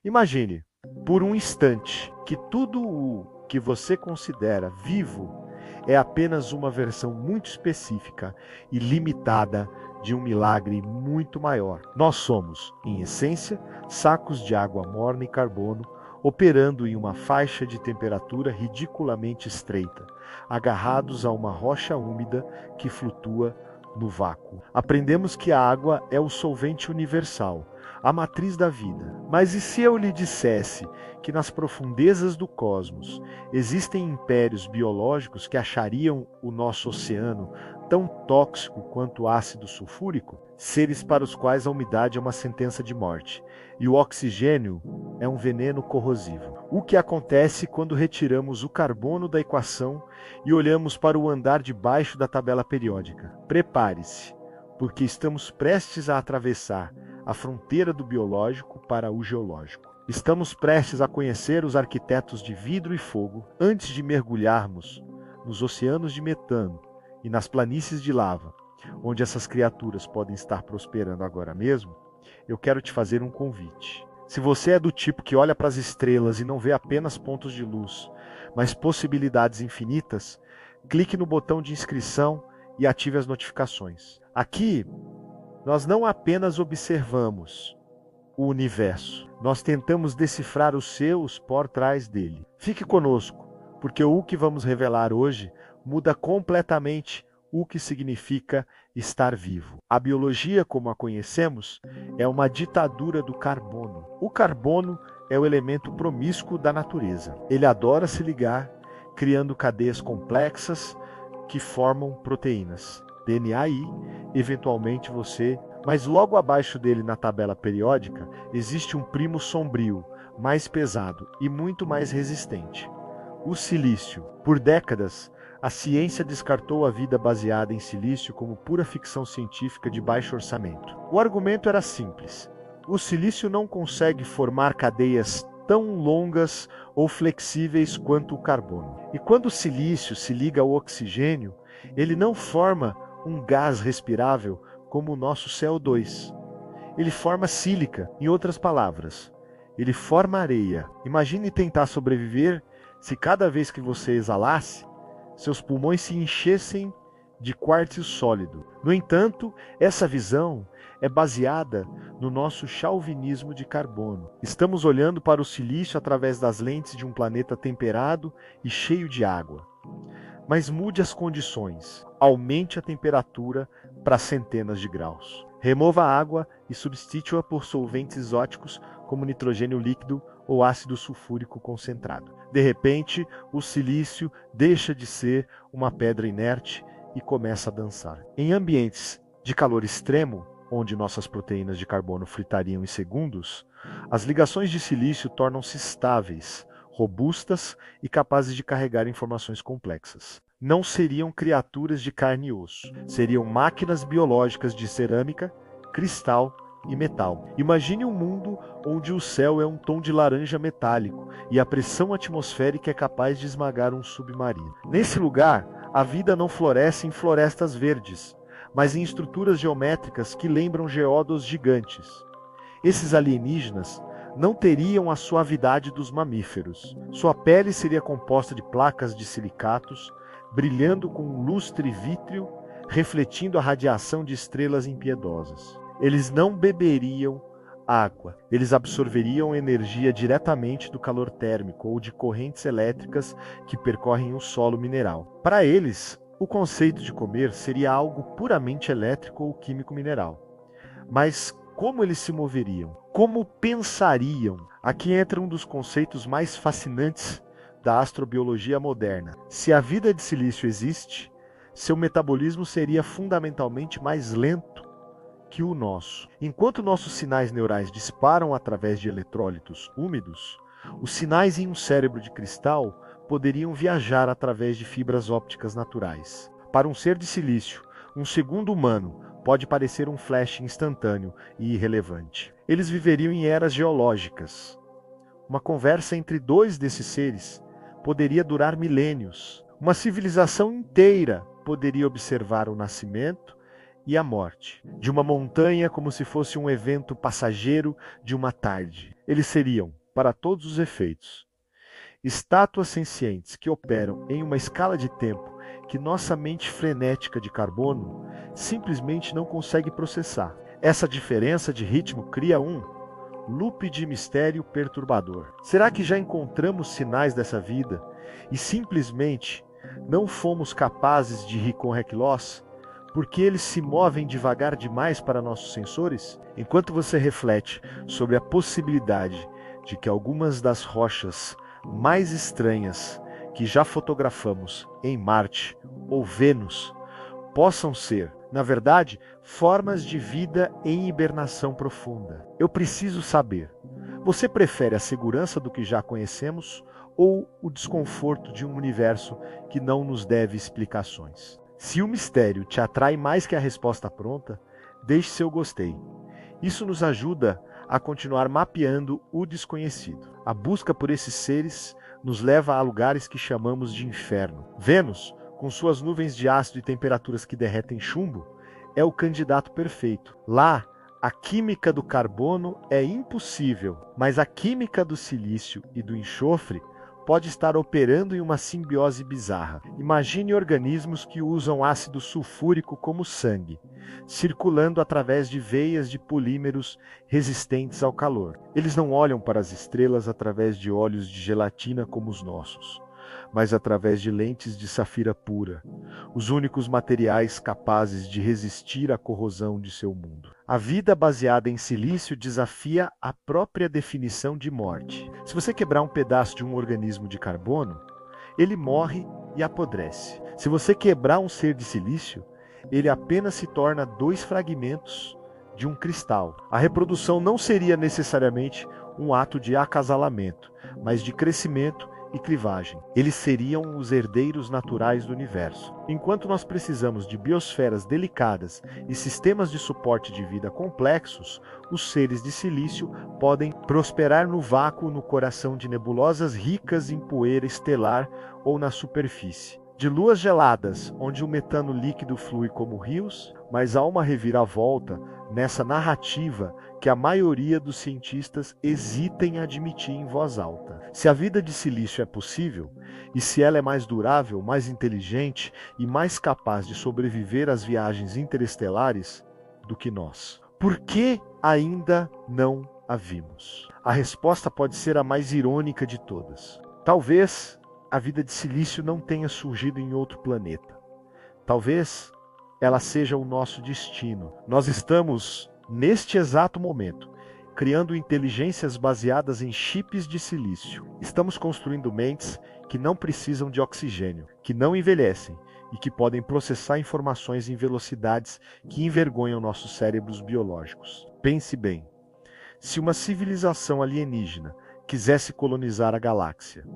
Imagine, por um instante, que tudo o que você considera vivo é apenas uma versão muito específica e limitada de um milagre muito maior. Nós somos, em essência, sacos de água morna e carbono operando em uma faixa de temperatura ridiculamente estreita, agarrados a uma rocha úmida que flutua no vácuo. Aprendemos que a água é o solvente universal, a matriz da vida. Mas e se eu lhe dissesse que nas profundezas do cosmos existem impérios biológicos que achariam o nosso oceano tão tóxico quanto o ácido sulfúrico? Seres para os quais a umidade é uma sentença de morte e o oxigênio é um veneno corrosivo. O que acontece quando retiramos o carbono da equação e olhamos para o andar de baixo da tabela periódica? Prepare-se, porque estamos prestes a atravessar a fronteira do biológico para o geológico. Estamos prestes a conhecer os arquitetos de vidro e fogo antes de mergulharmos nos oceanos de metano e nas planícies de lava, onde essas criaturas podem estar prosperando agora mesmo. Eu quero te fazer um convite. Se você é do tipo que olha para as estrelas e não vê apenas pontos de luz, mas possibilidades infinitas, clique no botão de inscrição e ative as notificações. Aqui, nós não apenas observamos o universo, nós tentamos decifrar os seus por trás dele. Fique conosco, porque o que vamos revelar hoje muda completamente o que significa estar vivo. A biologia, como a conhecemos, é uma ditadura do carbono. O carbono é o elemento promíscuo da natureza. Ele adora se ligar, criando cadeias complexas que formam proteínas. DNA aí, eventualmente mas logo abaixo dele na tabela periódica existe um primo sombrio, mais pesado e muito mais resistente: o silício. Por décadas, a ciência descartou a vida baseada em silício como pura ficção científica de baixo orçamento. O argumento era simples: o silício não consegue formar cadeias tão longas ou flexíveis quanto o carbono. E quando o silício se liga ao oxigênio, ele não forma um gás respirável como o nosso CO2. Ele forma sílica, em outras palavras, ele forma areia. Imagine tentar sobreviver se cada vez que você exalasse, seus pulmões se enchessem de quartzo sólido. No entanto, essa visão é baseada no nosso chauvinismo de carbono. Estamos olhando para o silício através das lentes de um planeta temperado e cheio de água. Mas mude as condições. Aumente a temperatura para centenas de graus. Remova a água e substitua por solventes exóticos como nitrogênio líquido ou ácido sulfúrico concentrado. De repente, o silício deixa de ser uma pedra inerte e começa a dançar. Em ambientes de calor extremo, onde nossas proteínas de carbono fritariam em segundos, as ligações de silício tornam-se estáveis, robustas e capazes de carregar informações complexas. Não seriam criaturas de carne e osso, seriam máquinas biológicas de cerâmica, cristal e metal. Imagine um mundo onde o céu é um tom de laranja metálico e a pressão atmosférica é capaz de esmagar um submarino. Nesse lugar, a vida não floresce em florestas verdes, mas em estruturas geométricas que lembram geódos gigantes. Esses alienígenas não teriam a suavidade dos mamíferos. Sua pele seria composta de placas de silicatos, brilhando com um lustre vítreo, refletindo a radiação de estrelas impiedosas. Eles não beberiam água, eles absorveriam energia diretamente do calor térmico ou de correntes elétricas que percorrem o solo mineral. Para eles, o conceito de comer seria algo puramente elétrico ou químico mineral. Mas como eles se moveriam? Como pensariam? Aqui entra um dos conceitos mais fascinantes da astrobiologia moderna. Se a vida de silício existe, seu metabolismo seria fundamentalmente mais lento que o nosso. Enquanto nossos sinais neurais disparam através de eletrólitos úmidos, os sinais em um cérebro de cristal poderiam viajar através de fibras ópticas naturais. Para um ser de silício, um segundo humano pode parecer um flash instantâneo e irrelevante. Eles viveriam em eras geológicas. Uma conversa entre dois desses seres poderia durar milênios. Uma civilização inteira poderia observar o nascimento e a morte, de uma montanha como se fosse um evento passageiro de uma tarde. Eles seriam, para todos os efeitos, estátuas sencientes que operam em uma escala de tempo que nossa mente frenética de carbono simplesmente não consegue processar. Essa diferença de ritmo cria um loop de mistério perturbador. Será que já encontramos sinais dessa vida e simplesmente não fomos capazes de rir com Rekloss porque eles se movem devagar demais para nossos sensores? Enquanto você reflete sobre a possibilidade de que algumas das rochas mais estranhas que já fotografamos em Marte ou Vênus possam ser, na verdade, formas de vida em hibernação profunda. Eu preciso saber, você prefere a segurança do que já conhecemos ou o desconforto de um universo que não nos deve explicações? Se o mistério te atrai mais que a resposta pronta, deixe seu gostei. Isso nos ajuda a continuar mapeando o desconhecido. A busca por esses seres nos leva a lugares que chamamos de inferno. Vênus, com suas nuvens de ácido e temperaturas que derretem chumbo, é o candidato perfeito. Lá, a química do carbono é impossível, mas a química do silício e do enxofre pode estar operando em uma simbiose bizarra. Imagine organismos que usam ácido sulfúrico como sangue, circulando através de veias de polímeros resistentes ao calor. Eles não olham para as estrelas através de olhos de gelatina como os nossos, mas através de lentes de safira pura, os únicos materiais capazes de resistir à corrosão de seu mundo. A vida baseada em silício desafia a própria definição de morte. Se você quebrar um pedaço de um organismo de carbono, ele morre e apodrece. Se você quebrar um ser de silício, ele apenas se torna 2 fragmentos de um cristal. A reprodução não seria necessariamente um ato de acasalamento, mas de crescimento e clivagem. Eles seriam os herdeiros naturais do universo. Enquanto nós precisamos de biosferas delicadas e sistemas de suporte de vida complexos, os seres de silício podem prosperar no vácuo no coração de nebulosas ricas em poeira estelar ou na superfície. De luas geladas, onde o metano líquido flui como rios, mas há uma reviravolta nessa narrativa que a maioria dos cientistas hesita em admitir em voz alta. Se a vida de silício é possível, e se ela é mais durável, mais inteligente e mais capaz de sobreviver às viagens interestelares do que nós, por que ainda não a vimos? A resposta pode ser a mais irônica de todas. Talvez a vida de silício não tenha surgido em outro planeta. Talvez ela seja o nosso destino. Nós estamos, neste exato momento, criando inteligências baseadas em chips de silício. Estamos construindo mentes que não precisam de oxigênio, que não envelhecem e que podem processar informações em velocidades que envergonham nossos cérebros biológicos. Pense bem, se uma civilização alienígena quisesse colonizar a galáxia,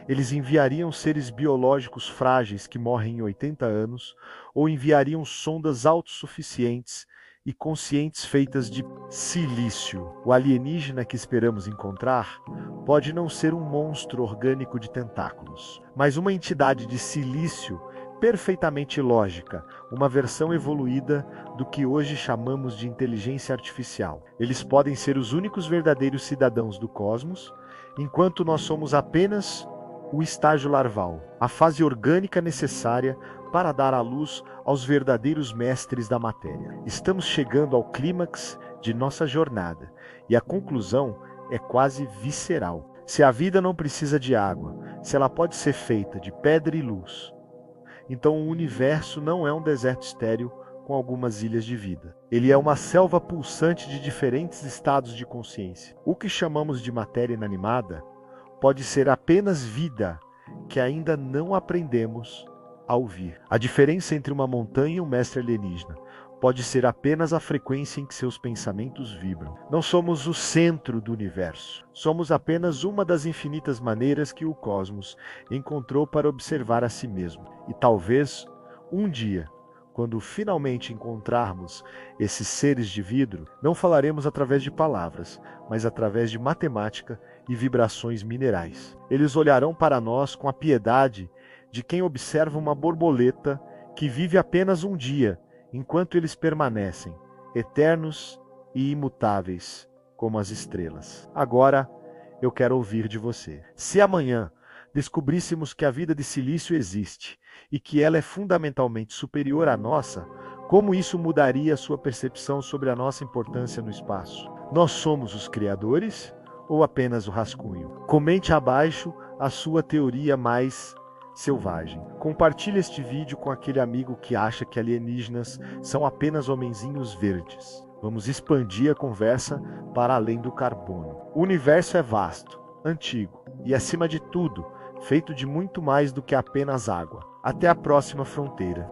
eles enviariam seres biológicos frágeis que morrem em 80 anos ou enviariam sondas autossuficientes e conscientes feitas de silício? O alienígena que esperamos encontrar pode não ser um monstro orgânico de tentáculos, mas uma entidade de silício perfeitamente lógica, uma versão evoluída do que hoje chamamos de inteligência artificial. Eles podem ser os únicos verdadeiros cidadãos do cosmos, enquanto nós somos apenas o estágio larval, a fase orgânica necessária para dar à luz aos verdadeiros mestres da matéria. Estamos chegando ao clímax de nossa jornada, e a conclusão é quase visceral. Se a vida não precisa de água, se ela pode ser feita de pedra e luz, então o universo não é um deserto estéril com algumas ilhas de vida. Ele é uma selva pulsante de diferentes estados de consciência. O que chamamos de matéria inanimada pode ser apenas vida que ainda não aprendemos a ouvir. A diferença entre uma montanha e um mestre alienígena pode ser apenas a frequência em que seus pensamentos vibram. Não somos o centro do universo. Somos apenas uma das infinitas maneiras que o cosmos encontrou para observar a si mesmo. E talvez, um dia, quando finalmente encontrarmos esses seres de vidro, não falaremos através de palavras, mas através de matemática e vibrações minerais. Eles olharão para nós com a piedade de quem observa uma borboleta que vive apenas um dia enquanto eles permanecem eternos e imutáveis como as estrelas. Agora eu quero ouvir de você. Se amanhã descobríssemos que a vida de silício existe e que ela é fundamentalmente superior à nossa, como isso mudaria a sua percepção sobre a nossa importância no espaço? Nós somos os criadores ou apenas o rascunho? Comente abaixo a sua teoria mais selvagem. Compartilhe este vídeo com aquele amigo que acha que alienígenas são apenas homenzinhos verdes. Vamos expandir a conversa para além do carbono. O universo é vasto, antigo e, acima de tudo, feito de muito mais do que apenas água. Até a próxima fronteira.